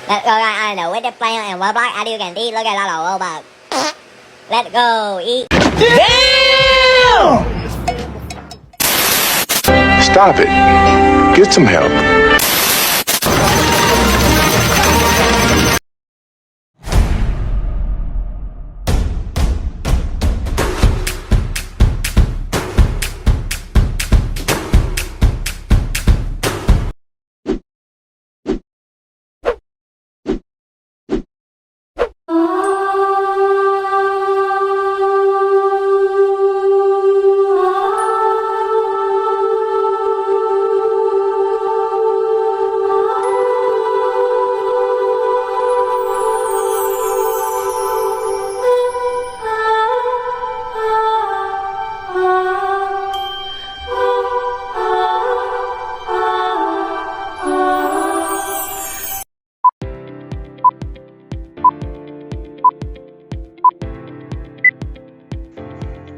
Let's go, I know with the plan and what block I do can see. Look at that little bug. Let's go eat. Stop it. Get some help.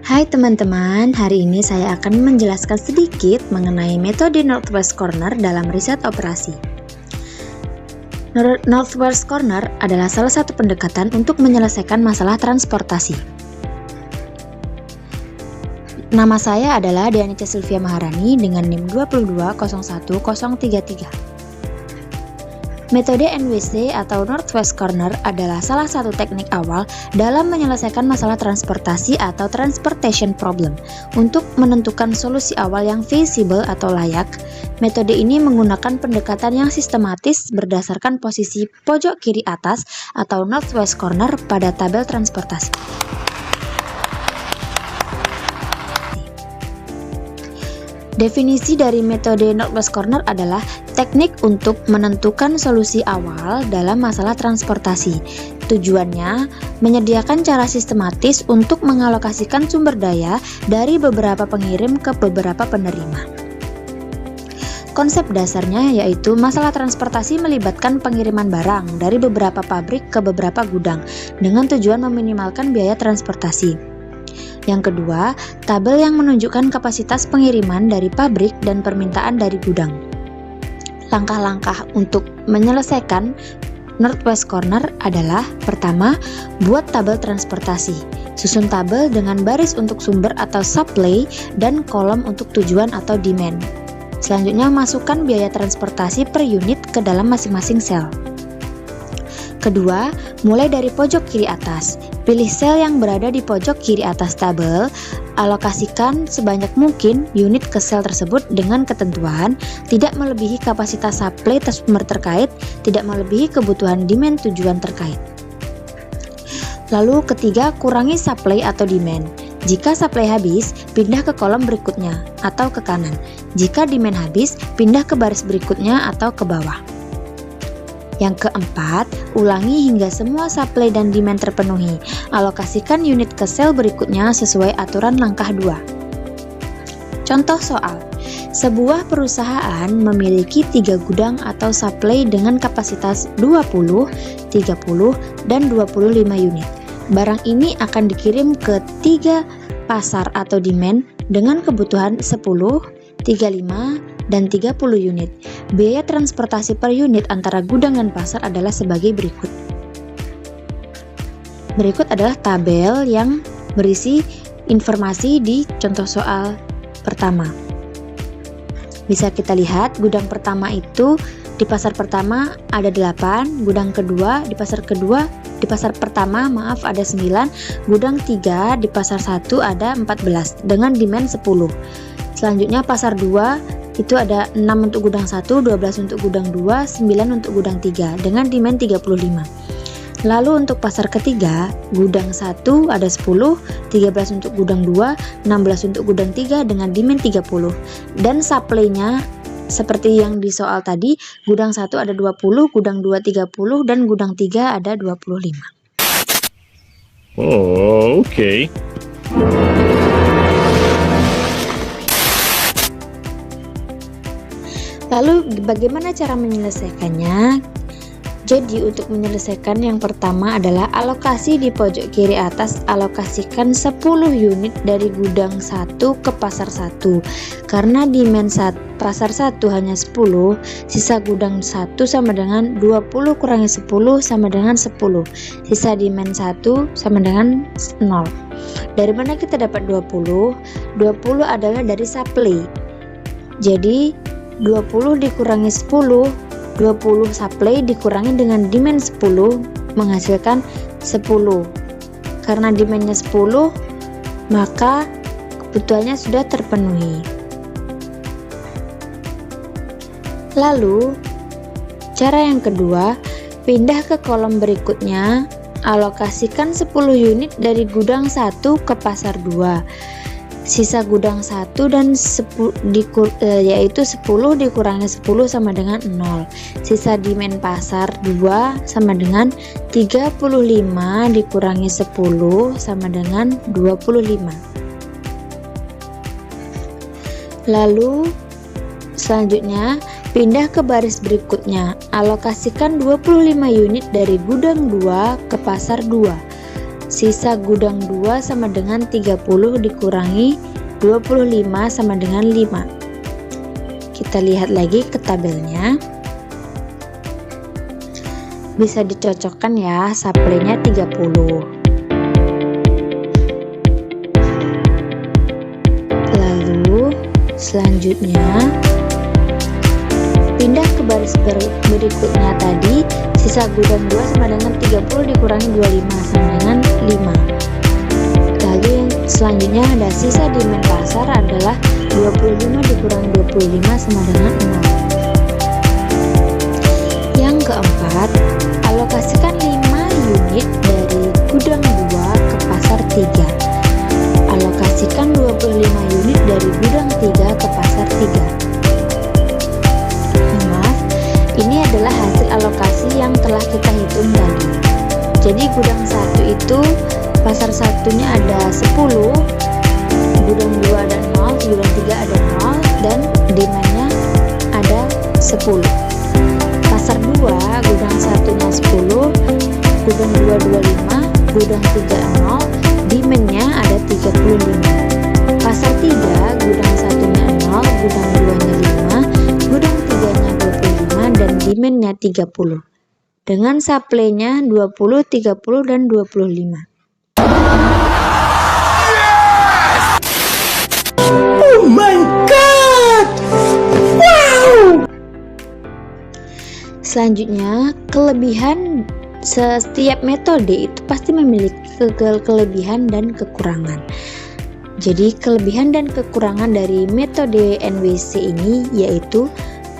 Hai teman-teman, hari ini saya akan menjelaskan sedikit mengenai metode Northwest Corner dalam riset operasi. Northwest Corner adalah salah satu pendekatan untuk menyelesaikan masalah transportasi. Nama saya adalah Dianicia Sylvia Maharani dengan NIM 220101033. Metode NWC atau Northwest Corner adalah salah satu teknik awal dalam menyelesaikan masalah transportasi atau transportation problem. Untuk menentukan solusi awal yang feasible atau layak, metode ini menggunakan pendekatan yang sistematis berdasarkan posisi pojok kiri atas atau Northwest Corner pada tabel transportasi. Definisi dari metode Northwest Corner adalah teknik untuk menentukan solusi awal dalam masalah transportasi. Tujuannya, menyediakan cara sistematis untuk mengalokasikan sumber daya dari beberapa pengirim ke beberapa penerima. Konsep dasarnya yaitu masalah transportasi melibatkan pengiriman barang dari beberapa pabrik ke beberapa gudang dengan tujuan meminimalkan biaya transportasi. Yang kedua, tabel yang menunjukkan kapasitas pengiriman dari pabrik dan permintaan dari gudang. Langkah-langkah untuk menyelesaikan Northwest Corner adalah: pertama, buat tabel transportasi. Susun tabel dengan baris untuk sumber atau supply dan kolom untuk tujuan atau demand. Selanjutnya, masukkan biaya transportasi per unit ke dalam masing-masing sel. Kedua, mulai dari pojok kiri atas. Pilih sel yang berada di pojok kiri atas tabel, alokasikan sebanyak mungkin unit ke sel tersebut dengan ketentuan tidak melebihi kapasitas supply sumber terkait, tidak melebihi kebutuhan demand tujuan terkait. Lalu ketiga, kurangi supply atau demand. Jika supply habis, pindah ke kolom berikutnya atau ke kanan. Jika demand habis, pindah ke baris berikutnya atau ke bawah. Yang keempat, ulangi hingga semua supply dan demand terpenuhi. Alokasikan unit ke sel berikutnya sesuai aturan langkah 2. Contoh soal. Sebuah perusahaan memiliki 3 gudang atau supply dengan kapasitas 20, 30, dan 25 unit. Barang ini akan dikirim ke 3 pasar atau demand dengan kebutuhan 10, 35, dan 30 unit. Biaya transportasi per unit antara gudang dan pasar adalah sebagai berikut. Berikut adalah tabel yang berisi informasi di contoh soal pertama. Bisa kita lihat, gudang pertama itu di pasar pertama ada 8, gudang kedua di pasar pertama ada 9, gudang 3 di pasar 1 ada 14 dengan demand 10. Selanjutnya pasar 2 itu ada 6 untuk gudang 1, 12 untuk gudang 2, 9 untuk gudang 3 dengan demand 35. Lalu untuk pasar ketiga, gudang 1 ada 10, 13 untuk gudang 2, 16 untuk gudang 3 dengan demand 30. Dan supply-nya seperti yang di soal tadi, gudang 1 ada 20, gudang 2 30, dan gudang 3 ada 25. Oh, okay. Lalu bagaimana cara menyelesaikannya? Jadi untuk menyelesaikan yang pertama adalah alokasi di pojok kiri atas, alokasikan 10 unit dari gudang 1 ke pasar 1. Karena demand pasar 1 hanya 10, sisa gudang 1 sama dengan 20 kurangi 10 sama dengan 10. Sisa demand 1 sama dengan 0. Dari mana kita dapat 20? 20 adalah dari supply. Jadi 20 dikurangi 10, 20 supply dikurangi dengan demand 10 menghasilkan 10. Karena demandnya 10, maka kebutuhannya sudah terpenuhi. Lalu cara yang kedua, pindah ke kolom berikutnya, alokasikan 10 unit dari gudang 1 ke pasar 2. Sisa gudang 1 dan yaitu 10 dikurangi 10 sama dengan 0. Sisa demand pasar 2 sama dengan 35 dikurangi 10 sama dengan 25. Lalu selanjutnya pindah ke baris berikutnya, alokasikan 25 unit dari gudang 2 ke pasar 2. Sisa gudang 2 sama dengan 30 dikurangi 25 sama dengan 5. Kita lihat lagi ke tabelnya. Bisa dicocokkan ya, supply-nya 30. Lalu selanjutnya pindah ke baris berikutnya tadi, sisa gudang 2 sama dengan 30 dikurangi 25 sama dengan 5. Lalu yang selanjutnya ada sisa demand pasar adalah 25 dikurangi 25 sama dengan 0. Yang keempat, alokasikan 5 unit dari gudang 2 ke pasar 3. Alokasikan 25 unit dari gudang 3 ke pasar 3. Ini adalah hasil alokasi yang telah kita hitung tadi. Jadi gudang 1 itu pasar 1-nya ada 10, gudang 2 ada 0, gudang 3 ada 0, dan demandnya ada 10. Pasar 2, gudang 1-nya 10, gudang 2 25, gudang 3 0, demandnya ada 35. Pasar 3, gudang 1-nya 0, gudang 2-nya 5, gudang 3-nya 25, dan demandnya 30. Dengan supply-nya 20, 30, dan 25. Oh my god! Wow! Selanjutnya, kelebihan setiap metode itu pasti memiliki kelebihan dan kekurangan. Jadi, kelebihan dan kekurangan dari metode NWC ini yaitu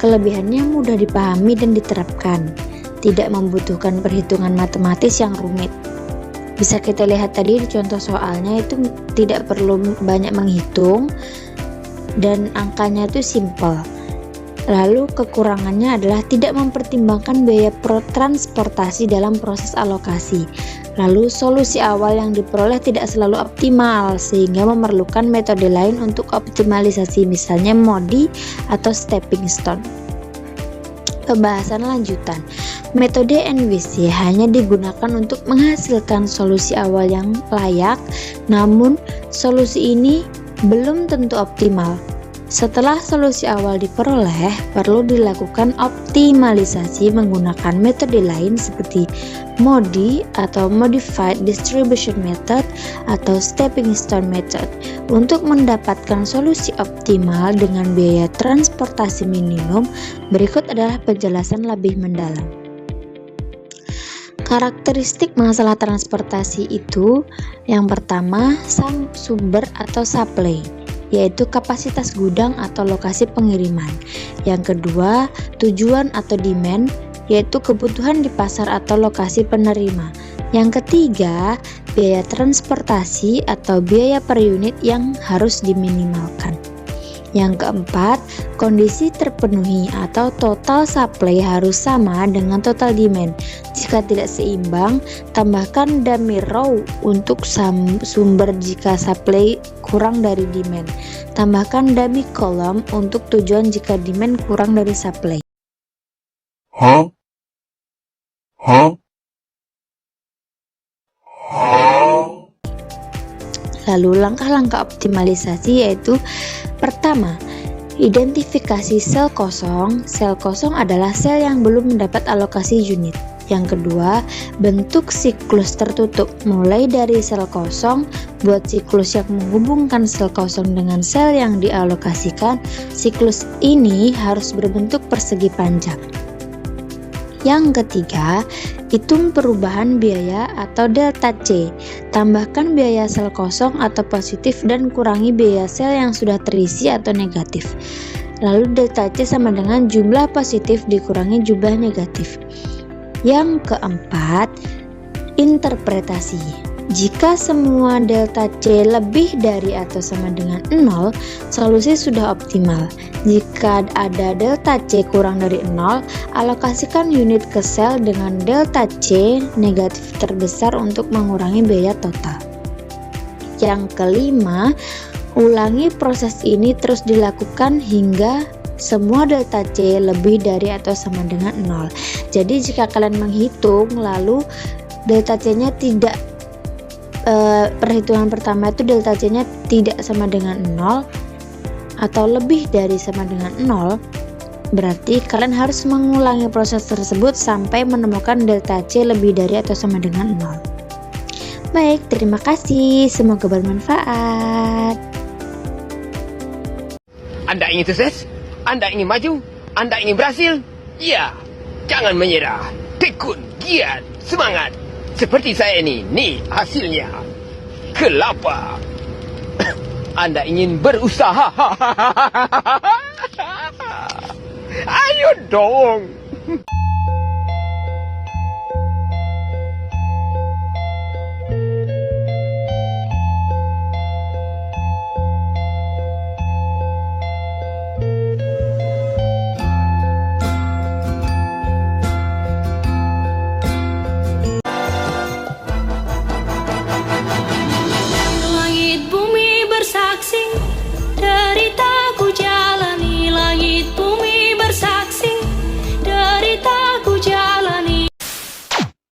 kelebihannya mudah dipahami dan diterapkan, tidak membutuhkan perhitungan matematis yang rumit. Bisa kita lihat tadi di contoh soalnya itu tidak perlu banyak menghitung dan angkanya itu simple. Lalu kekurangannya adalah tidak mempertimbangkan biaya transportasi dalam proses alokasi. Lalu solusi awal yang diperoleh tidak selalu optimal sehingga memerlukan metode lain untuk optimalisasi, misalnya MODI atau stepping stone. Pembahasan lanjutan. Metode NWC hanya digunakan untuk menghasilkan solusi awal yang layak, namun solusi ini belum tentu optimal. Setelah solusi awal diperoleh, perlu dilakukan optimalisasi menggunakan metode lain seperti MODI atau Modified Distribution Method atau Stepping Stone Method untuk mendapatkan solusi optimal dengan biaya transportasi minimum. Berikut adalah penjelasan lebih mendalam. Karakteristik masalah transportasi itu yang pertama, sumber atau supply, yaitu kapasitas gudang atau lokasi pengiriman. Yang kedua, tujuan atau demand, yaitu kebutuhan di pasar atau lokasi penerima. Yang ketiga, biaya transportasi atau biaya per unit yang harus diminimalkan. Yang keempat, kondisi terpenuhi atau total supply harus sama dengan total demand. Jika tidak seimbang, tambahkan dummy row untuk sumber jika supply kurang dari demand. Tambahkan dummy column untuk tujuan jika demand kurang dari supply. Huh? Lalu langkah-langkah optimalisasi yaitu pertama, identifikasi sel kosong. Sel kosong adalah sel yang belum mendapat alokasi unit. Yang kedua, bentuk siklus tertutup. Mulai dari sel kosong, buat siklus yang menghubungkan sel kosong dengan sel yang dialokasikan. Siklus ini harus berbentuk persegi panjang. Yang ketiga, hitung perubahan biaya atau delta C. Tambahkan biaya sel kosong atau positif dan kurangi biaya sel yang sudah terisi atau negatif. Lalu delta C sama dengan jumlah positif dikurangi jumlah negatif. Yang keempat, interpretasi. Jika semua delta C lebih dari atau sama dengan 0, solusi sudah optimal. Jika ada delta C kurang dari 0, alokasikan unit ke sel dengan delta C negatif terbesar untuk mengurangi biaya total. Yang kelima, ulangi proses ini terus dilakukan hingga semua delta C lebih dari atau sama dengan 0. Jadi jika kalian menghitung lalu delta C-nya tidak perhitungan pertama itu delta C-nya tidak sama dengan 0 atau lebih dari sama dengan 0, berarti kalian harus mengulangi proses tersebut sampai menemukan delta C lebih dari atau sama dengan 0. Baik, terima kasih. Semoga bermanfaat. Anda ingin sukses? Anda ingin maju? Anda ingin berhasil? Ya, jangan menyerah. Tekun, giat, semangat. Seperti saya ini, nih hasilnya. Kelapa. Anda ingin berusaha? Ayo dong.